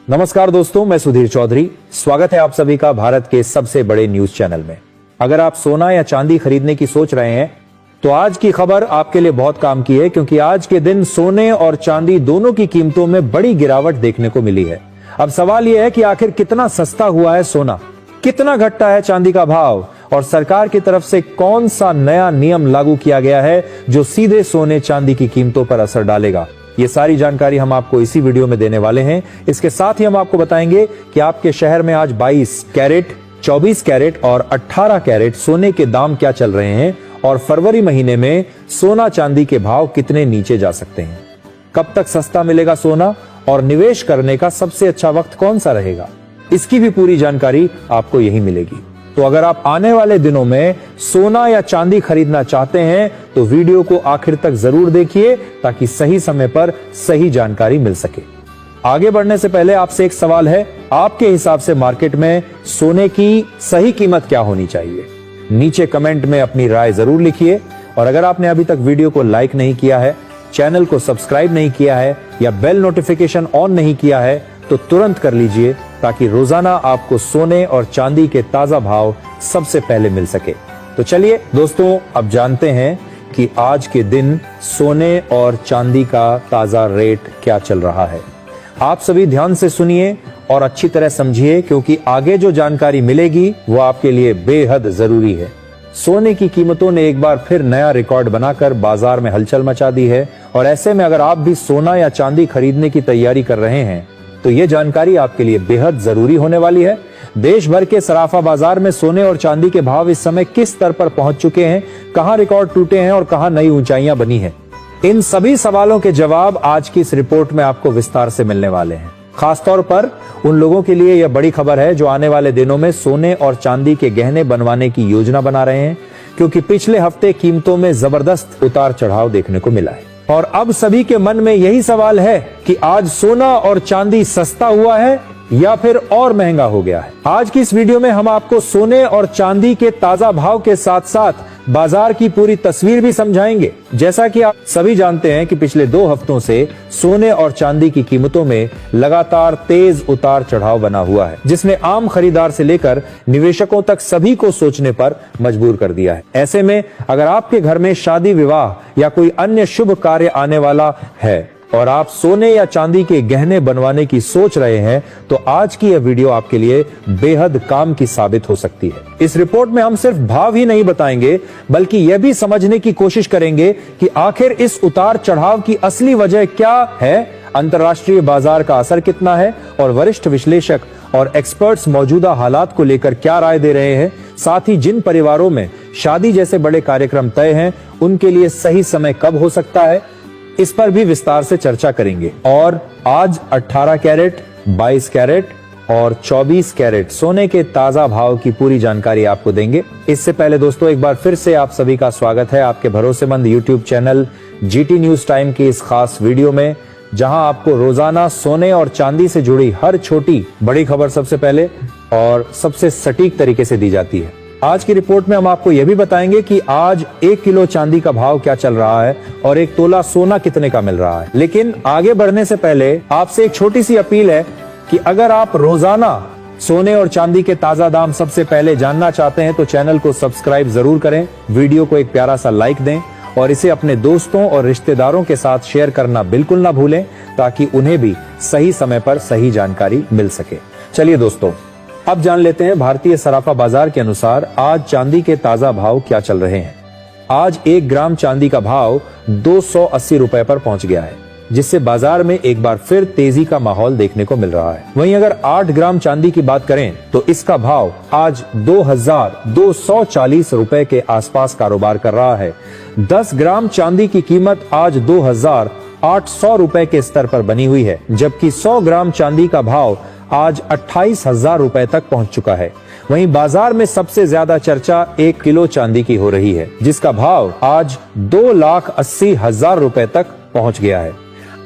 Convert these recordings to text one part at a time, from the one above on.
नमस्कार दोस्तों, मैं सुधीर चौधरी। स्वागत है आप सभी का भारत के सबसे बड़े न्यूज चैनल में। अगर आप सोना या चांदी खरीदने की सोच रहे हैं तो आज की खबर आपके लिए बहुत काम की है, क्योंकि आज के दिन सोने और चांदी दोनों की कीमतों में बड़ी गिरावट देखने को मिली है। अब सवाल यह है कि आखिर कितना सस्ता हुआ है सोना, कितना घटा है चांदी का भाव, और सरकार की तरफ से कौन सा नया नियम लागू किया गया है जो सीधे सोने चांदी की कीमतों पर असर डालेगा। ये सारी जानकारी हम आपको इसी वीडियो में देने वाले हैं। इसके साथ ही हम आपको बताएंगे कि आपके शहर में आज 22 कैरेट, 24 कैरेट और 18 कैरेट सोने के दाम क्या चल रहे हैं, और फरवरी महीने में सोना चांदी के भाव कितने नीचे जा सकते हैं। कब तक सस्ता मिलेगा सोना, और निवेश करने का सबसे अच्छा वक्त कौन सा रहेगा, इसकी भी पूरी जानकारी आपको यही मिलेगी। तो अगर आप आने वाले दिनों में सोना या चांदी खरीदना चाहते हैं तो वीडियो को आखिर तक जरूर देखिए, ताकि सही समय पर सही जानकारी मिल सके। आगे बढ़ने से पहले आपसे एक सवाल है, आपके हिसाब से मार्केट में सोने की सही कीमत क्या होनी चाहिए? नीचे कमेंट में अपनी राय जरूर लिखिए, और अगर आपने अभी तक वीडियो को लाइक नहीं किया है, चैनल को सब्सक्राइब नहीं किया है या बेल नोटिफिकेशन ऑन नहीं किया है तो तुरंत कर लीजिए, ताकि रोजाना आपको सोने और चांदी के ताजा भाव सबसे पहले मिल सके। तो चलिए दोस्तों, अब जानते हैं कि आज के दिन सोने और चांदी का ताजा रेट क्या चल रहा है। आप सभी ध्यान से सुनिए और अच्छी तरह समझिए, क्योंकि आगे जो जानकारी मिलेगी वो आपके लिए बेहद जरूरी है। सोने की कीमतों ने एक बार फिर नया रिकॉर्ड बनाकर बाजार में हलचल मचा दी है, और ऐसे में अगर आप भी सोना या चांदी खरीदने की तैयारी कर रहे हैं तो ये जानकारी आपके लिए बेहद जरूरी होने वाली है। देश भर के सराफा बाजार में सोने और चांदी के भाव इस समय किस स्तर पर पहुंच चुके हैं, कहां रिकॉर्ड टूटे हैं और कहां नई ऊंचाइयां बनी हैं, इन सभी सवालों के जवाब आज की इस रिपोर्ट में आपको विस्तार से मिलने वाले हैं। खासतौर पर उन लोगों के लिए यह बड़ी खबर है जो आने वाले दिनों में सोने और चांदी के गहने बनवाने की योजना बना रहे हैं, क्योंकि पिछले हफ्ते कीमतों में जबरदस्त उतार चढ़ाव देखने को मिला है। और अब सभी के मन में यही सवाल है कि आज सोना और चांदी सस्ता हुआ है या फिर और महंगा हो गया है। आज की इस वीडियो में हम आपको सोने और चांदी के ताजा भाव के साथ साथ बाजार की पूरी तस्वीर भी समझाएंगे। जैसा कि आप सभी जानते हैं कि पिछले 2 हफ्तों से सोने और चांदी की कीमतों में लगातार तेज उतार चढ़ाव बना हुआ है, जिसने आम खरीदार से लेकर निवेशकों तक सभी को सोचने पर मजबूर कर दिया है। ऐसे में अगर आपके घर में शादी विवाह या कोई अन्य शुभ कार्य आने वाला है और आप सोने या चांदी के गहने बनवाने की सोच रहे हैं, तो आज की यह वीडियो आपके लिए बेहद काम की साबित हो सकती है। इस रिपोर्ट में हम सिर्फ भाव ही नहीं बताएंगे, बल्कि यह भी समझने की कोशिश करेंगे कि आखिर इस उतार चढ़ाव की असली वजह क्या है, अंतर्राष्ट्रीय बाजार का असर कितना है, और वरिष्ठ विश्लेषक और एक्सपर्ट्स मौजूदा हालात को लेकर क्या राय दे रहे हैं। साथ ही जिन परिवारों में शादी जैसे बड़े कार्यक्रम तय हैं, उनके लिए सही समय कब हो सकता है, इस पर भी विस्तार से चर्चा करेंगे। और आज 18 कैरेट, 22 कैरेट और 24 कैरेट सोने के ताजा भाव की पूरी जानकारी आपको देंगे। इससे पहले दोस्तों, एक बार फिर से आप सभी का स्वागत है आपके भरोसेमंद YouTube channel GT news time की इस खास वीडियो में, जहां आपको रोजाना सोने और चांदी से जुड़ी हर छोटी बड़ी खबर सबसे पहले और सबसे सटीक तरीके से दी जाती है। आज की रिपोर्ट में हम आपको यह भी बताएंगे कि आज 1 किलो चांदी का भाव क्या चल रहा है और 1 तोला सोना कितने का मिल रहा है। लेकिन आगे बढ़ने से पहले आपसे एक छोटी सी अपील है कि अगर आप रोजाना सोने और चांदी के ताजा दाम सबसे पहले जानना चाहते हैं तो चैनल को सब्सक्राइब जरूर करें, वीडियो को एक प्यारा सा लाइक दें और इसे अपने दोस्तों और रिश्तेदारों के साथ शेयर करना बिल्कुल ना भूलें, ताकि उन्हें भी सही समय पर सही जानकारी मिल सके। चलिए दोस्तों, अब जान लेते हैं भारतीय सराफा बाजार के अनुसार आज चांदी के ताजा भाव क्या चल रहे हैं। आज 1 ग्राम चांदी का भाव 280 रुपए पर पहुंच गया है, जिससे बाजार में एक बार फिर तेजी का माहौल देखने को मिल रहा है। वहीं अगर 8 ग्राम चांदी की बात करें तो इसका भाव आज 2240 रुपए के आसपास कारोबार कर रहा है। 10 ग्राम चांदी की कीमत आज 2800 रुपए के स्तर पर बनी हुई है, जबकि 100 ग्राम चांदी का भाव आज 28,000 रुपए तक पहुंच चुका है। वहीं बाजार में सबसे ज्यादा चर्चा 1 किलो चांदी की हो रही है, जिसका भाव आज 2,80,000 रुपए तक पहुंच गया है।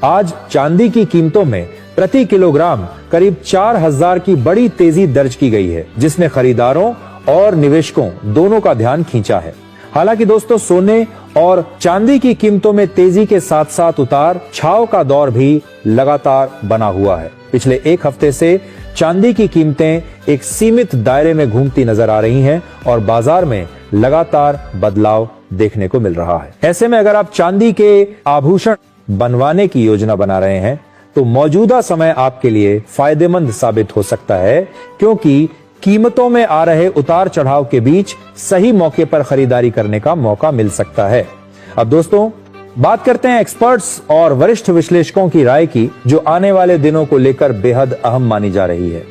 आज चांदी की कीमतों में प्रति किलोग्राम करीब 4,000 की बड़ी तेजी दर्ज की गई है, जिसने खरीदारों और निवेशकों दोनों का ध्यान खींचा है। हालांकि दोस्तों सोने और चांदी की कीमतों में तेजी के साथ साथ उतार छाव का दौर भी लगातार बना हुआ है। पिछले एक हफ्ते से चांदी की कीमतें एक सीमित दायरे में घूमती नजर आ रही हैं और बाजार में लगातार बदलाव देखने को मिल रहा है। ऐसे में अगर आप चांदी के आभूषण बनवाने की योजना बना रहे हैं तो मौजूदा समय आपके लिए फायदेमंद साबित हो सकता है, क्योंकि कीमतों में आ रहे उतार चढ़ाव के बीच सही मौके पर खरीदारी करने का मौका मिल सकता है। अब दोस्तों बात करते हैं एक्सपर्ट्स और वरिष्ठ विश्लेषकों की राय की, जो आने वाले दिनों को लेकर बेहद अहम मानी जा रही है।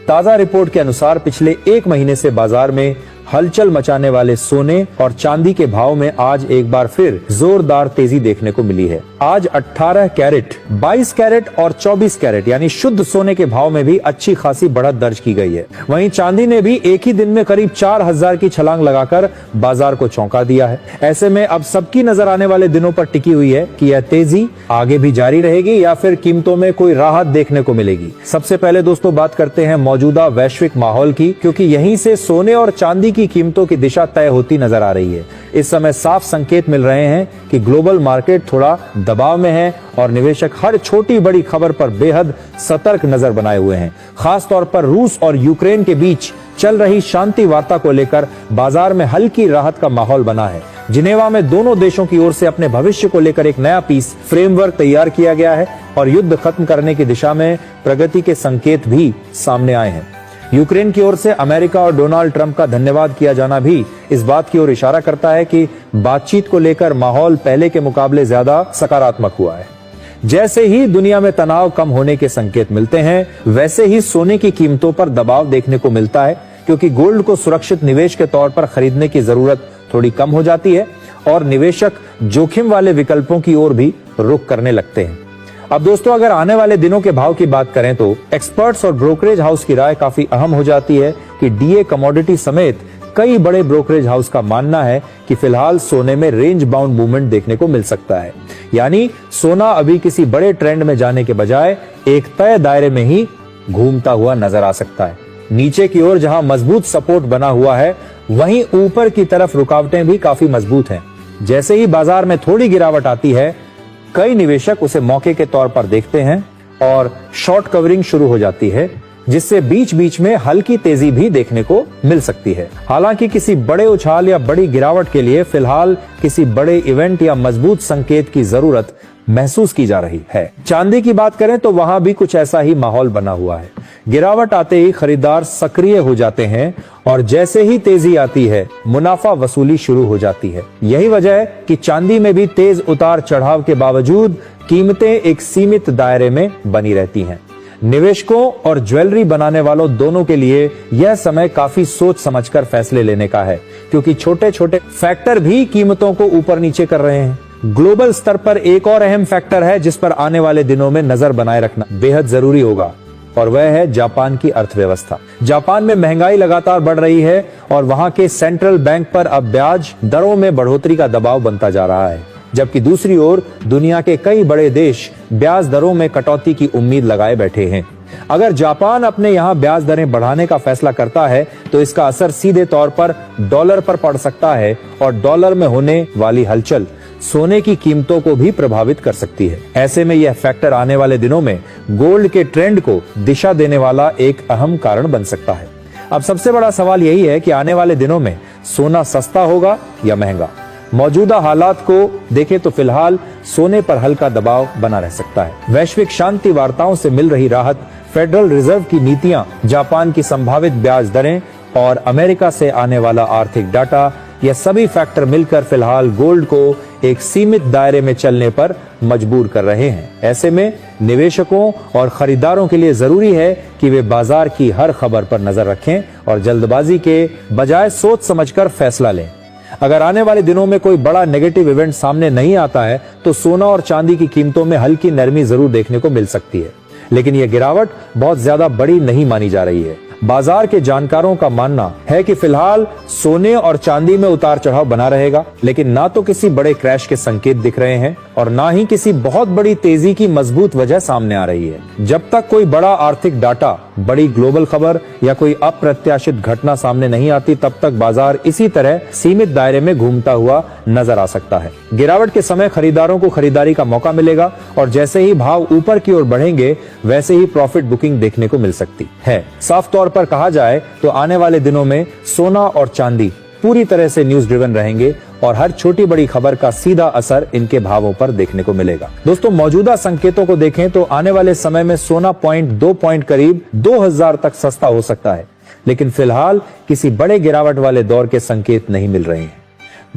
ताजा रिपोर्ट के अनुसार पिछले एक महीने से बाजार में हलचल मचाने वाले सोने और चांदी के भाव में आज एक बार फिर जोरदार तेजी देखने को मिली है। आज 18 कैरेट, 22 कैरेट और 24 कैरेट यानी शुद्ध सोने के भाव में भी अच्छी खासी बढ़त दर्ज की गई है। वहीं चांदी ने भी एक ही दिन में करीब 4000 की छलांग लगाकर बाजार को चौंका दिया है। ऐसे में अब सबकी नजर आने वाले दिनों पर टिकी हुई है कि यह तेजी आगे भी जारी रहेगी या फिर कीमतों में कोई राहत देखने को मिलेगी। सबसे पहले दोस्तों बात करते हैं मौजूदा वैश्विक माहौल की, क्योंकि यहीं से सोने और चांदी की कीमतों की दिशा तय होती नजर आ रही है। इस समय साफ संकेत मिल रहे हैं कि ग्लोबल मार्केट थोड़ा दबाव में है और निवेशक हर छोटी बड़ी खबर पर बेहद सतर्क नजर बनाए हुए हैं। खास तौर पर रूस और यूक्रेन के बीच चल रही शांति वार्ता को लेकर बाजार में हल्की राहत का माहौल बना है। जिनेवा में दोनों देशों की ओर से अपने भविष्य को लेकर एक नया पीस फ्रेमवर्क तैयार किया गया है और युद्ध खत्म करने की दिशा में प्रगति के संकेत भी सामने आए हैं। यूक्रेन की ओर से अमेरिका और डोनाल्ड ट्रंप का धन्यवाद किया जाना भी इस बात की ओर इशारा करता है कि बातचीत को लेकर माहौल पहले के मुकाबले ज्यादा सकारात्मक हुआ है। जैसे ही दुनिया में तनाव कम होने के संकेत मिलते हैं, वैसे ही सोने की कीमतों पर दबाव देखने को मिलता है, क्योंकि गोल्ड को सुरक्षित निवेश के तौर पर खरीदने की जरूरत थोड़ी कम हो जाती है और निवेशक जोखिम वाले विकल्पों की ओर भी रुख करने लगते हैं। अब दोस्तों अगर आने वाले दिनों के भाव की बात करें तो एक्सपर्ट्स और ब्रोकरेज हाउस की राय काफी अहम हो जाती है कि डीए कमोडिटी समेत कई बड़े ब्रोकरेज हाउस का मानना है कि फिलहाल सोने में रेंज बाउंड मूवमेंट देखने को मिल सकता है। यानी सोना अभी किसी बड़े ट्रेंड में जाने के बजाय एक तय दायरे में ही घूमता हुआ नजर आ सकता है। नीचे की ओर जहां मजबूत सपोर्ट बना हुआ है, वहीं ऊपर की तरफ रुकावटें भी काफी मजबूत हैं। जैसे ही बाजार में थोड़ी गिरावट आती है, कई निवेशक उसे मौके के तौर पर देखते हैं और शॉर्ट कवरिंग शुरू हो जाती है, जिससे बीच बीच में हल्की तेजी भी देखने को मिल सकती है। हालांकि किसी बड़े उछाल या बड़ी गिरावट के लिए फिलहाल किसी बड़े इवेंट या मजबूत संकेत की जरूरत महसूस की जा रही है। चांदी की बात करें तो वहां भी कुछ ऐसा ही माहौल बना हुआ है। गिरावट आते ही खरीदार सक्रिय हो जाते हैं और जैसे ही तेजी आती है, मुनाफा वसूली शुरू हो जाती है। यही वजह है कि चांदी में भी तेज उतार चढ़ाव के बावजूद कीमतें एक सीमित दायरे में बनी रहती हैं। निवेशकों और ज्वेलरी बनाने वालों दोनों के लिए यह समय काफी सोच समझकर फैसले लेने का है, क्योंकि छोटे छोटे फैक्टर भी कीमतों को ऊपर नीचे कर रहे हैं। ग्लोबल स्तर पर एक और अहम फैक्टर है जिस पर आने वाले दिनों में नजर बनाए रखना बेहद जरूरी होगा, और वह है जापान की अर्थव्यवस्था। जापान में महंगाई लगातार बढ़ रही है और वहां के सेंट्रल बैंक पर अब ब्याज दरों में बढ़ोतरी का दबाव बनता जा रहा है, जबकि दूसरी ओर दुनिया के कई बड़े देश ब्याज दरों में कटौती की उम्मीद लगाए बैठे हैं। अगर जापान अपने यहाँ ब्याज दरें बढ़ाने का फैसला करता है तो इसका असर सीधे तौर पर डॉलर पर पड़ सकता है और डॉलर में होने वाली हलचल सोने की कीमतों को भी प्रभावित कर सकती है। ऐसे में यह फैक्टर आने वाले दिनों में गोल्ड के ट्रेंड को दिशा देने वाला एक अहम कारण बन सकता है। अब सबसे बड़ा सवाल यही है कि आने वाले दिनों में सोना सस्ता होगा या महंगा। मौजूदा हालात को देखें तो फिलहाल सोने पर हल्का दबाव बना रह सकता है। वैश्विक शांति वार्ताओं से मिल रही राहत, फेडरल रिजर्व की नीतियां, जापान की संभावित ब्याज दरें और अमेरिका से आने वाला आर्थिक डाटा, यह सभी फैक्टर मिलकर फिलहाल गोल्ड को एक सीमित दायरे में चलने पर मजबूर कर रहे हैं। ऐसे में निवेशकों और खरीदारों के लिए जरूरी है कि वे बाजार की हर खबर पर नजर रखें और जल्दबाजी के बजाय सोच समझकर फैसला लें। अगर आने वाले दिनों में कोई बड़ा नेगेटिव इवेंट सामने नहीं आता है तो सोना और चांदी की कीमतों में हल्की नरमी जरूर देखने को मिल सकती है, लेकिन यह गिरावट बहुत ज्यादा बड़ी नहीं मानी जा रही है। बाजार के जानकारों का मानना है कि फिलहाल सोने और चांदी में उतार चढ़ाव बना रहेगा, लेकिन ना तो किसी बड़े क्रैश के संकेत दिख रहे हैं और ना ही किसी बहुत बड़ी तेजी की मजबूत वजह सामने आ रही है। जब तक कोई बड़ा आर्थिक डाटा, बड़ी ग्लोबल खबर या कोई अप्रत्याशित घटना सामने नहीं आती, तब तक बाजार इसी तरह सीमित दायरे में घूमता हुआ नजर आ सकता है। गिरावट के समय खरीदारों को खरीदारी का मौका मिलेगा और जैसे ही भाव ऊपर की ओर बढ़ेंगे वैसे ही प्रॉफिट बुकिंग देखने को मिल सकती है। साफ तौर पर कहा जाए तो आने वाले दिनों में सोना और चांदी पूरी तरह से न्यूज ड्रिवन रहेंगे और हर छोटी बड़ी खबर का सीधा असर इनके भावों पर देखने को मिलेगा। दोस्तों, मौजूदा संकेतों को देखें तो आने वाले समय में सोना 2 पॉइंट करीब 2000 तक सस्ता हो सकता है, लेकिन फिलहाल किसी बड़े गिरावट वाले दौर के संकेत नहीं मिल रहे हैं।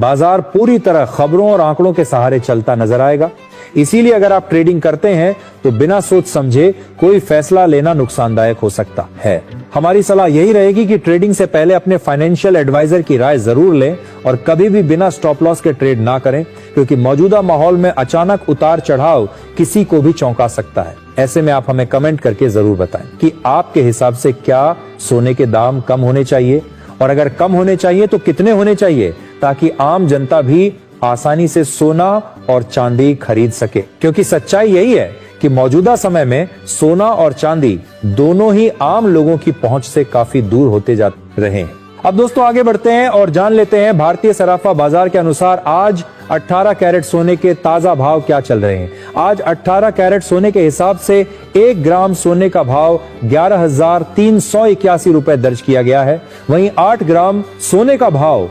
बाजार पूरी तरह खबरों और आंकड़ों के सहारे चलता नजर आएगा। इसीलिए अगर आप ट्रेडिंग करते हैं तो बिना सोच समझे कोई फैसला लेना नुकसानदायक हो सकता है। हमारी सलाह यही रहेगी कि ट्रेडिंग से पहले अपने फाइनेंशियल एडवाइजर की राय जरूर लें और कभी भी बिना स्टॉप लॉस के ट्रेड ना करें, क्योंकि मौजूदा माहौल में अचानक उतार चढ़ाव किसी को भी चौंका सकता है। ऐसे में आप हमें कमेंट करके जरूर बताएं कि आपके हिसाब से क्या सोने के दाम कम होने चाहिए, और अगर कम होने चाहिए तो कितने होने चाहिए, ताकि आम जनता भी आसानी से सोना और चांदी खरीद सके। क्योंकि सच्चाई यही है कि मौजूदा समय में सोना और चांदी दोनों ही आम लोगों की पहुंच से काफी दूर होते जा रहे हैं। अब दोस्तों आगे बढ़ते हैं और जान लेते हैं भारतीय सराफा बाजार के अनुसार आज 18 कैरेट सोने के ताजा भाव क्या चल रहे हैं। आज 18 कैरेट सोने के हिसाब से 1 ग्राम सोने का भाव 11,381 रुपए दर्ज किया गया है। वहीं 8 ग्राम सोने का भाव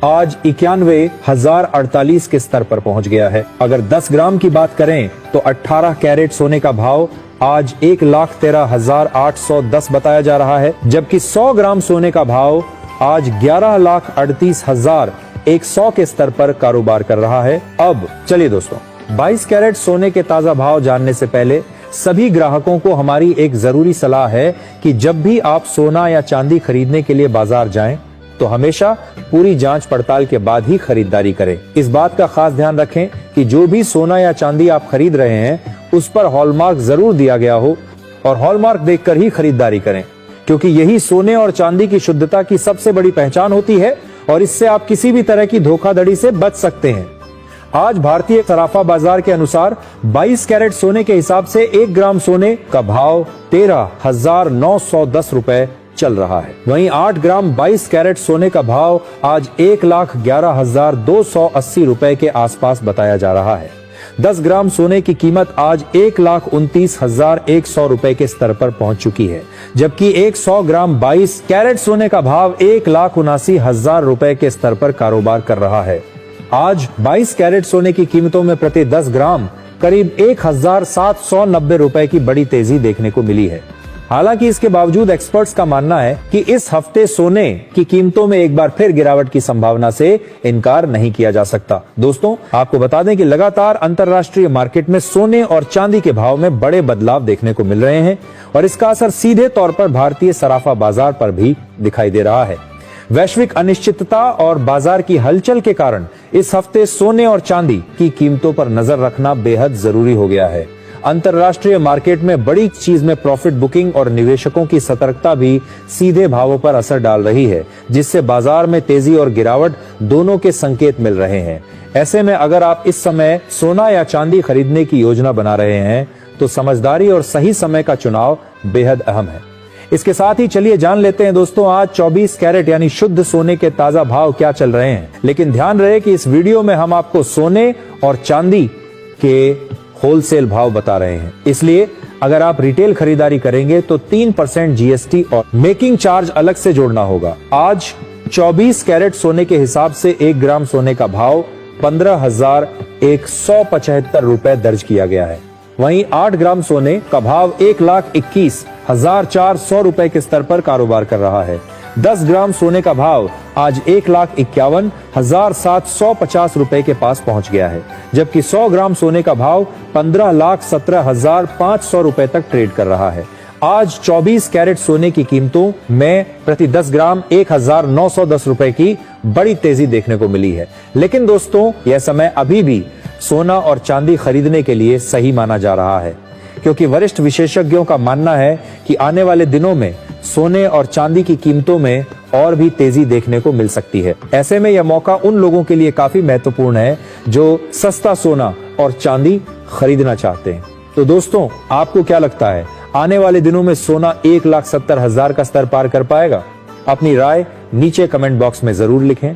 आज 91,048 के स्तर पर पहुंच गया है। अगर 10 ग्राम की बात करें तो 18 कैरेट सोने का भाव आज 1,13,810 बताया जा रहा है, जबकि 100 ग्राम सोने का भाव आज 11,38,100 के स्तर पर कारोबार कर रहा है। अब चलिए दोस्तों, 22 कैरेट सोने के ताजा भाव जानने से पहले सभी ग्राहकों को हमारी एक जरूरी सलाह है कि जब भी आप सोना या चांदी खरीदने के लिए बाजार जाएं तो हमेशा पूरी जांच पड़ताल के बाद ही खरीदारी करें। इस बात का खास ध्यान रखें कि जो भी सोना या चांदी आप खरीद रहे हैं उस पर हॉलमार्क जरूर दिया गया हो और हॉलमार्क देखकर ही खरीदारी करें, क्योंकि यही सोने और चांदी की शुद्धता की सबसे बड़ी पहचान होती है और इससे आप किसी भी तरह की धोखाधड़ी से बच सकते हैं। आज भारतीय सराफा बाजार के अनुसार 22 कैरेट सोने के हिसाब से 1 ग्राम सोने का भाव 13,910 रुपए चल रहा है। वहीं 8 ग्राम 22 कैरेट सोने का भाव आज 1,11,280 रुपए के आसपास बताया जा रहा है। 10 ग्राम सोने की कीमत आज 1,29,100 रुपए के स्तर पर पहुंच चुकी है, जबकि 100 ग्राम 22 कैरेट सोने का भाव 1,79,000 रुपए के स्तर पर कारोबार कर रहा है। आज 22 कैरेट सोने की कीमतों में प्रति 10 ग्राम करीब 1,790 रुपए की बड़ी तेजी देखने को मिली है। हालांकि इसके बावजूद एक्सपर्ट्स का मानना है कि इस हफ्ते सोने की कीमतों में एक बार फिर गिरावट की संभावना से इनकार नहीं किया जा सकता। दोस्तों, आपको बता दें कि लगातार अंतर्राष्ट्रीय मार्केट में सोने और चांदी के भाव में बड़े बदलाव देखने को मिल रहे हैं और इसका असर सीधे तौर पर भारतीय सराफा बाजार पर भी दिखाई दे रहा है। वैश्विक अनिश्चितता और बाजार की हलचल के कारण इस हफ्ते सोने और चांदी की कीमतों पर नजर रखना बेहद जरूरी हो गया है। अंतर्राष्ट्रीय मार्केट में बड़ी चीज में प्रॉफिट बुकिंग और निवेशकों की सतर्कता भी सीधे भावों पर असर डाल रही है, जिससे बाजार में तेजी और गिरावट दोनों के संकेत मिल रहे हैं। ऐसे में अगर आप इस समय सोना या चांदी खरीदने की योजना बना रहे हैं तो समझदारी और सही समय का चुनाव बेहद अहम है। इसके साथ ही चलिए जान लेते हैं दोस्तों आज 24 कैरेट यानी शुद्ध सोने के ताजा भाव क्या चल रहे हैं। लेकिन ध्यान रहे कि इस वीडियो में हम आपको सोने और चांदी के होलसेल भाव बता रहे हैं, इसलिए अगर आप रिटेल खरीदारी करेंगे तो 3% जीएसटी और मेकिंग चार्ज अलग से जोड़ना होगा। आज 24 कैरेट सोने के हिसाब से 1 ग्राम सोने का भाव 15,175 रुपए दर्ज किया गया है। वहीं 8 ग्राम सोने का भाव 1,21,400 रुपए के स्तर पर कारोबार कर रहा है। 10 ग्राम सोने का भाव आज 1,51,750 रुपए के पास पहुंच गया है, जबकि 100 ग्राम सोने का भाव 15,17,500 रुपए तक ट्रेड कर रहा है। आज 24 कैरेट सोने की कीमतों में प्रति 10 ग्राम 1,910 रुपए की बड़ी तेजी देखने को मिली है। लेकिन दोस्तों, यह समय अभी भी सोना और चांदी खरीदने के लिए सही माना जा रहा है, क्योंकि वरिष्ठ विशेषज्ञों का मानना है कि आने वाले दिनों में सोने और चांदी की कीमतों में और भी तेजी देखने को मिल सकती है। ऐसे में यह मौका उन लोगों के लिए काफी महत्वपूर्ण है जो सस्ता सोना और चांदी खरीदना चाहते हैं। तो दोस्तों, आपको क्या लगता है, आने वाले दिनों में सोना 1,70,000 का स्तर पार कर पाएगा? अपनी राय नीचे कमेंट बॉक्स में जरूर लिखें।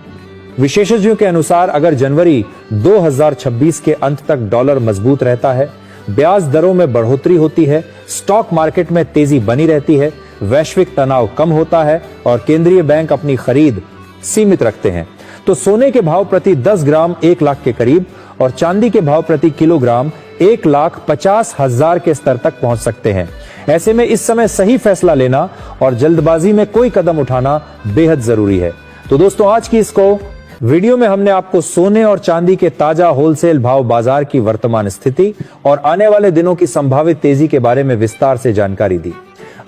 विशेषज्ञों के अनुसार अगर जनवरी 2026 के अंत तक डॉलर मजबूत रहता है, ब्याज दरों में बढ़ोतरी होती है, स्टॉक मार्केट में तेजी बनी रहती है, वैश्विक तनाव कम होता है और केंद्रीय बैंक अपनी खरीद सीमित रखते हैं, तो सोने के भाव प्रति 10 ग्राम 1 लाख के करीब और चांदी के भाव प्रति किलोग्राम 1,50,000 के स्तर तक पहुंच सकते हैं। ऐसे में इस समय सही फैसला लेना और जल्दबाजी में कोई कदम उठाना बेहद जरूरी है। तो दोस्तों, आज की इसको वीडियो में हमने आपको सोने और चांदी के ताजा होलसेल भाव बाजार की वर्तमान स्थिति और आने वाले दिनों की संभावित तेजी के बारे में विस्तार से जानकारी दी।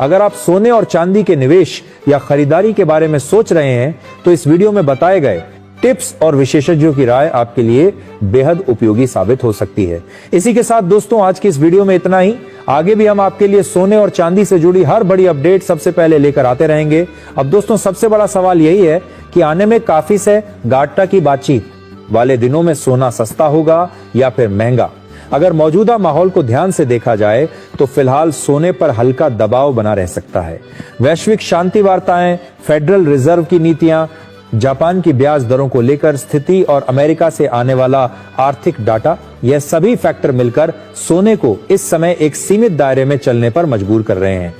अगर आप सोने और चांदी के निवेश या खरीदारी के बारे में सोच रहे हैं तो इस वीडियो में बताए गए टिप्स और विशेषज्ञों की राय आपके लिए बेहद उपयोगी साबित हो सकती है। इसी के साथ दोस्तों, आज की इस वीडियो में इतना ही। आगे भी हम आपके लिए सोने और चांदी से जुड़ी हर बड़ी अपडेट सबसे पहले लेकर आते रहेंगे। अब दोस्तों, सबसे बड़ा सवाल यही है कि आने में काफी से गाट्टा की बातचीत वाले दिनों में सोना सस्ता होगा या फिर महंगा? अगर मौजूदा माहौल को ध्यान से देखा जाए तो फिलहाल सोने पर हल्का दबाव बना रह सकता है। वैश्विक शांति वार्ताएं, फेडरल रिजर्व की नीतियां, जापान की ब्याज दरों को लेकर स्थिति और अमेरिका से आने वाला आर्थिक डाटा, यह सभी फैक्टर मिलकर सोने को इस समय एक सीमित दायरे में चलने पर मजबूर कर रहे हैं।